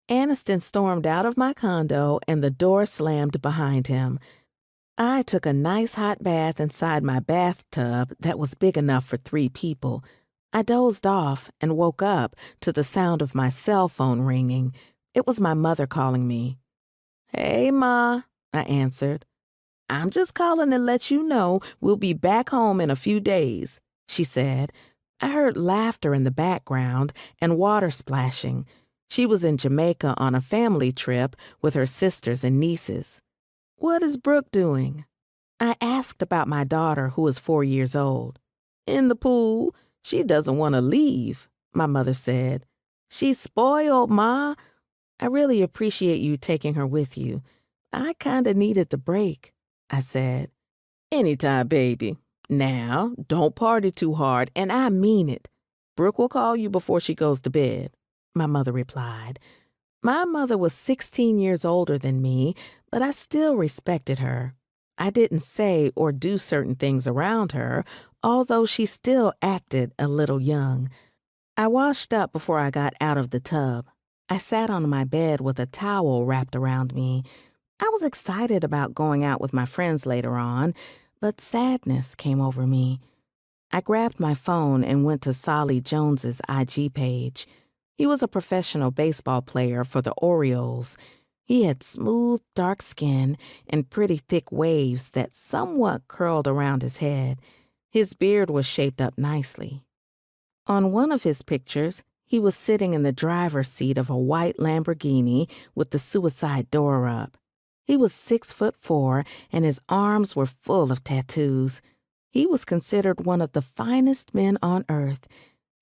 Aniston stormed out of my condo and the door slammed behind him. I took a nice hot bath inside my bathtub that was big enough for 3 people. I dozed off and woke up to the sound of my cell phone ringing. It was my mother calling me. "Hey, Ma," I answered. "I'm just calling to let you know we'll be back home in a few days," she said. I heard laughter in the background and water splashing. She was in Jamaica on a family trip with her sisters and nieces. "What is Brooke doing?" I asked about my daughter, who is 4 years old. "In the pool. She doesn't want to leave," my mother said. "She's spoiled, Ma. I really appreciate you taking her with you. I kinda needed the break," I said. "Anytime, baby. Now, don't party too hard, and I mean it. Brooke will call you before she goes to bed," my mother replied. My mother was 16 years older than me, but I still respected her. I didn't say or do certain things around her, although she still acted a little young. I washed up before I got out of the tub. I sat on my bed with a towel wrapped around me. I was excited about going out with my friends later on, but sadness came over me. I grabbed my phone and went to Solly Jones's IG page. He was a professional baseball player for the Orioles. He had smooth, dark skin and pretty thick waves that somewhat curled around his head. His beard was shaped up nicely. On one of his pictures, he was sitting in the driver's seat of a white Lamborghini with the suicide door up. He was 6'4" and his arms were full of tattoos. He was considered one of the finest men on earth.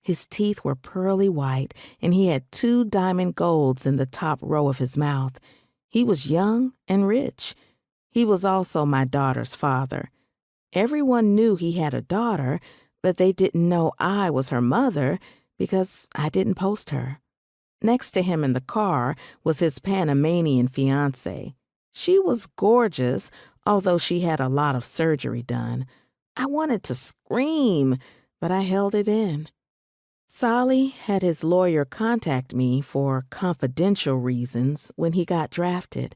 His teeth were pearly white, and he had 2 diamond golds in the top row of his mouth. He was young and rich. He was also my daughter's father. Everyone knew he had a daughter, but they didn't know I was her mother because I didn't post her. Next to him in the car was his Panamanian fiancée. She was gorgeous, although she had a lot of surgery done. I wanted to scream, but I held it in. Solly had his lawyer contact me for confidential reasons when he got drafted.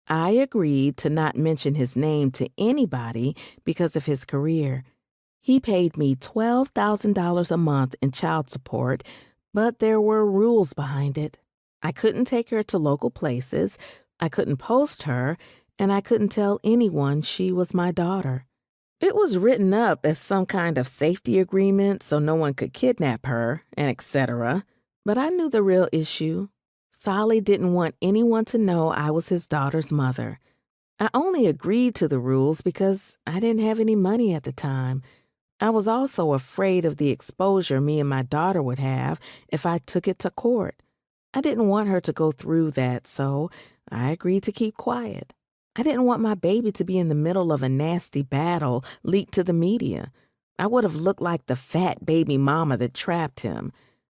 I agreed to not mention his name to anybody because of his career. He paid me $12,000 a month in child support, but there were rules behind it. I couldn't take her to local places, I couldn't post her, and I couldn't tell anyone she was my daughter. It was written up as some kind of safety agreement so no one could kidnap her, and etc. But I knew the real issue. Solly didn't want anyone to know I was his daughter's mother. I only agreed to the rules because I didn't have any money at the time. I was also afraid of the exposure me and my daughter would have if I took it to court. I didn't want her to go through that, so I agreed to keep quiet. I didn't want my baby to be in the middle of a nasty battle leaked to the media. I would have looked like the fat baby mama that trapped him.